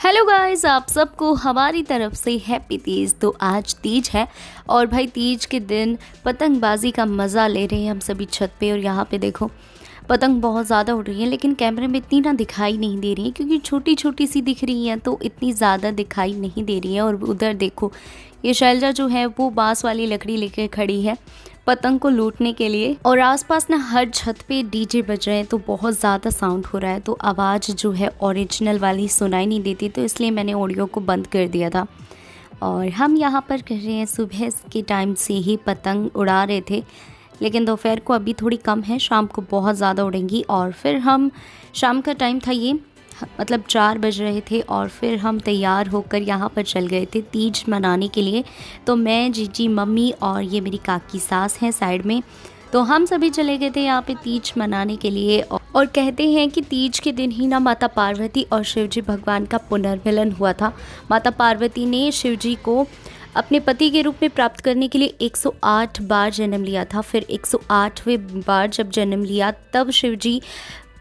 Hello guys, आप सबको हमारी तरफ से हैप्पी तीज। तो आज तीज है और भाई तीज के दिन पतंगबाजी का मज़ा ले रहे हैं हम सभी छत पे। और यहाँ पे देखो पतंग बहुत ज़्यादा उड़ रही है, लेकिन कैमरे में इतनी ना दिखाई नहीं दे रही है क्योंकि छोटी छोटी सी दिख रही हैं, तो इतनी ज़्यादा दिखाई नहीं दे रही है। और उधर देखो ये शैलजा जो है वो बांस वाली लकड़ी लेकर खड़ी है पतंग को लूटने के लिए। और आसपास ना हर छत पे डीजे बज रहे हैं, तो बहुत ज़्यादा साउंड हो रहा है, तो आवाज़ जो है ओरिजिनल वाली सुनाई नहीं देती, तो इसलिए मैंने ऑडियो को बंद कर दिया था। और हम यहाँ पर कर रहे हैं, सुबह के टाइम से ही पतंग उड़ा रहे थे, लेकिन दोपहर को अभी थोड़ी कम है, शाम को बहुत ज़्यादा उड़ेंगी। और फिर हम शाम का टाइम था, ये मतलब 4 बज रहे थे, और फिर हम तैयार होकर यहाँ पर चल गए थे तीज मनाने के लिए। तो मैं, जीजी, मम्मी और ये मेरी काकी सास हैं साइड में, तो हम सभी चले गए थे यहाँ पे तीज मनाने के लिए। और कहते हैं कि तीज के दिन ही ना माता पार्वती और शिवजी भगवान का पुनर्मिलन हुआ था। माता पार्वती ने शिवजी को अपने पति के रूप में प्राप्त करने के लिए 108 बार जन्म लिया था। फिर 108वें बार जब जन्म लिया तब शिवजी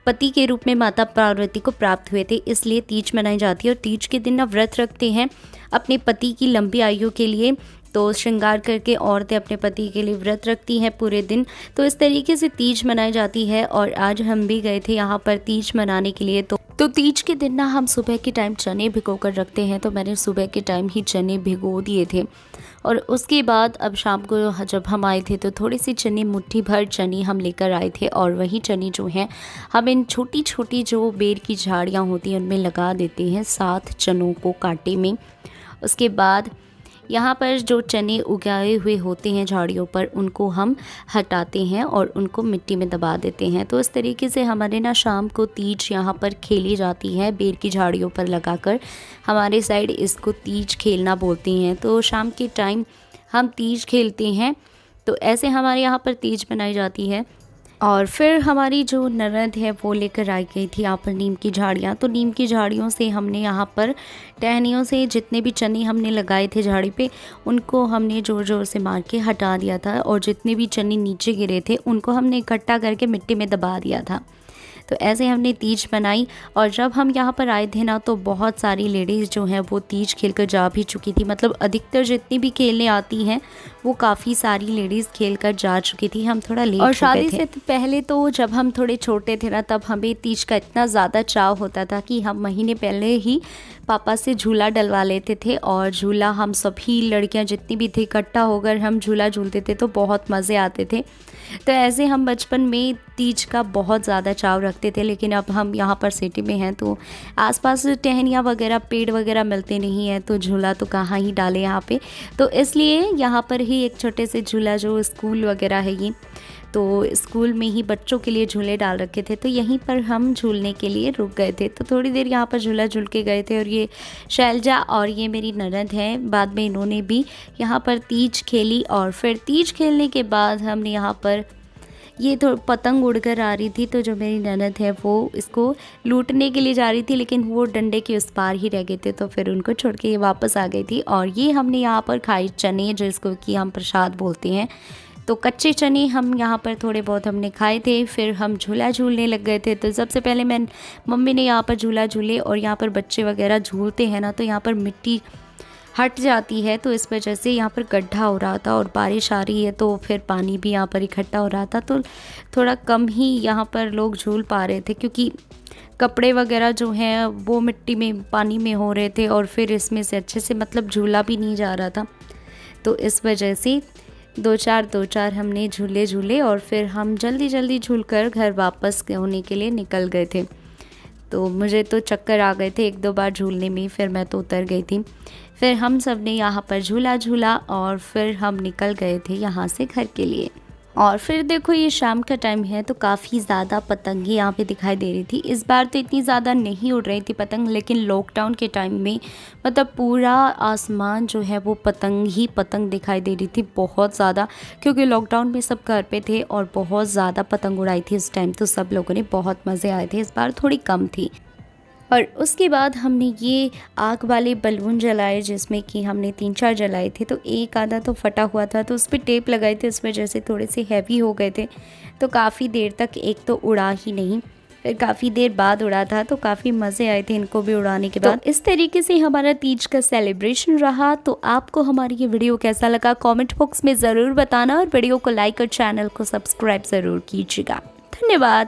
पति के रूप में माता पार्वती को प्राप्त हुए थे, इसलिए तीज मनाई जाती है। और तीज के दिन ना व्रत रखते हैं अपने पति की लंबी आयु के लिए, तो श्रृंगार करके औरतें अपने पति के लिए व्रत रखती हैं पूरे दिन। तो इस तरीके से तीज मनाई जाती है। और आज हम भी गए थे यहाँ पर तीज मनाने के लिए। तो तीज के दिन ना हम सुबह के टाइम चने भिगो कर रखते हैं, तो मैंने सुबह के टाइम ही चने भिगो दिए थे। और उसके बाद अब शाम को जब हम आए थे तो थोड़ी सी चने, मुट्ठी भर चने हम लेकर आए थे। और वही चने जो हैं हम इन छोटी छोटी जो बेर की झाड़ियाँ होती हैं उनमें लगा देते हैं, 7 चनों को कांटे में। उसके बाद यहाँ पर जो चने उगाए हुए होते हैं झाड़ियों पर, उनको हम हटाते हैं और उनको मिट्टी में दबा देते हैं। तो इस तरीके से हमारे ना शाम को तीज यहाँ पर खेली जाती है, बेर की झाड़ियों पर लगाकर। हमारे साइड इसको तीज खेलना बोलती हैं। तो शाम के टाइम हम तीज खेलते हैं, तो ऐसे हमारे यहाँ पर तीज मनाई जाती है। और फिर हमारी जो ननद है वो लेकर आई गई थी यहाँ पर नीम की झाड़ियाँ। तो नीम की झाड़ियों से हमने यहाँ पर टहनियों से जितने भी चने हमने लगाए थे झाड़ी पे, उनको हमने ज़ोर ज़ोर से मार के हटा दिया था। और जितने भी चने नीचे गिरे थे उनको हमने इकट्ठा करके मिट्टी में दबा दिया था। तो ऐसे हमने तीज मनाई। और जब हम यहाँ पर आए थे ना, तो बहुत सारी लेडीज़ जो हैं वो तीज खेल कर जा भी चुकी थी। मतलब अधिकतर जितनी भी खेलने आती हैं वो काफ़ी सारी लेडीज़ खेल कर जा चुकी थी। हम थोड़ा लेट हो गए थे। और शादी से पहले तो जब हम थोड़े छोटे थे ना, तब हमें तीज का इतना ज़्यादा चाव होता था कि हम महीने पहले ही पापा से झूला डलवा लेते थे। और झूला हम सभी लड़कियां जितनी भी थी इकट्ठा होकर हम झूला झूलते थे, तो बहुत मज़े आते थे। तो ऐसे हम बचपन में तीज का बहुत ज़्यादा चाव रखते थे। लेकिन अब हम यहाँ पर सिटी में हैं, तो आसपास टहनियाँ वगैरह, पेड़ वगैरह मिलते नहीं हैं, तो झूला तो कहाँ ही डाले यहाँ पे। तो इसलिए यहाँ पर ही एक छोटे से झूला, जो स्कूल वगैरह है ये, तो स्कूल में ही बच्चों के लिए झूले डाल रखे थे, तो यहीं पर हम झूलने के लिए रुक गए थे। तो थोड़ी देर यहाँ पर झूला झूल के गए थे। और ये शैलजा और ये मेरी ननद हैं, बाद में इन्होंने भी यहाँ पर तीज खेली। और फिर तीज खेलने के बाद हमने यहाँ पर ये तो पतंग उड़कर आ रही थी, तो जो मेरी ननद है वो इसको लूटने के लिए जा रही थी, लेकिन वो डंडे के उस पार ही रह गए थे, तो फिर उनको छोड़ के ये वापस आ गई थी। और ये हमने यहाँ पर खाई चने, जिसको कि हम प्रसाद बोलते हैं। तो कच्चे चने हम यहाँ पर थोड़े बहुत हमने खाए थे। फिर हम झूला झूलने लग गए थे। तो सबसे पहले मम्मी ने यहाँ पर झूला झूले, और यहाँ पर बच्चे वगैरह झूलते हैं ना, तो यहाँ पर मिट्टी हट जाती है, तो इस वजह से यहाँ पर गड्ढा हो रहा था। और बारिश आ रही है, तो फिर पानी भी यहाँ पर इकट्ठा हो रहा था, तो थोड़ा कम ही यहाँ पर लोग झूल पा रहे थे, क्योंकि कपड़े वगैरह जो हैं वो मिट्टी में, पानी में हो रहे थे। और फिर इसमें से अच्छे से मतलब झूला भी नहीं जा रहा था, तो इस वजह से दो चार हमने झूले झूले। और फिर हम जल्दी जल्दी झूल कर घर वापस होने के लिए निकल गए थे। तो मुझे तो चक्कर आ गए थे 1-2 बार झूलने में, फिर मैं तो उतर गई थी। फिर हम सब ने यहाँ पर झूला झूला और फिर हम निकल गए थे यहाँ से घर के लिए। और फिर देखो ये शाम का टाइम है, तो काफ़ी ज़्यादा पतंगे यहाँ पे दिखाई दे रही थी। इस बार तो इतनी ज़्यादा नहीं उड़ रही थी पतंग, लेकिन लॉकडाउन के टाइम में मतलब पूरा आसमान जो है वो पतंग ही पतंग दिखाई दे रही थी, बहुत ज़्यादा। क्योंकि लॉकडाउन में सब घर पे थे और बहुत ज़्यादा पतंग उड़ाई थी उस टाइम, तो सब लोगों ने बहुत मज़े आए थे। इस बार थोड़ी कम थी। और उसके बाद हमने ये आग वाले बलून जलाए, जिसमें कि हमने 3-4 जलाए थे। तो एक आधा तो फटा हुआ था, तो उस पर टेप लगाए थे, उस वजह से थोड़े से हैवी हो गए थे। तो काफ़ी देर तक एक तो उड़ा ही नहीं, फिर काफ़ी देर बाद उड़ा था, तो काफ़ी मज़े आए थे इनको भी उड़ाने के बाद। तो इस तरीके से हमारा तीज का सेलिब्रेशन रहा। तो आपको हमारी ये वीडियो कैसा लगा कमेंट बॉक्स में ज़रूर बताना, और वीडियो को लाइक और चैनल को सब्सक्राइब ज़रूर कीजिएगा। धन्यवाद।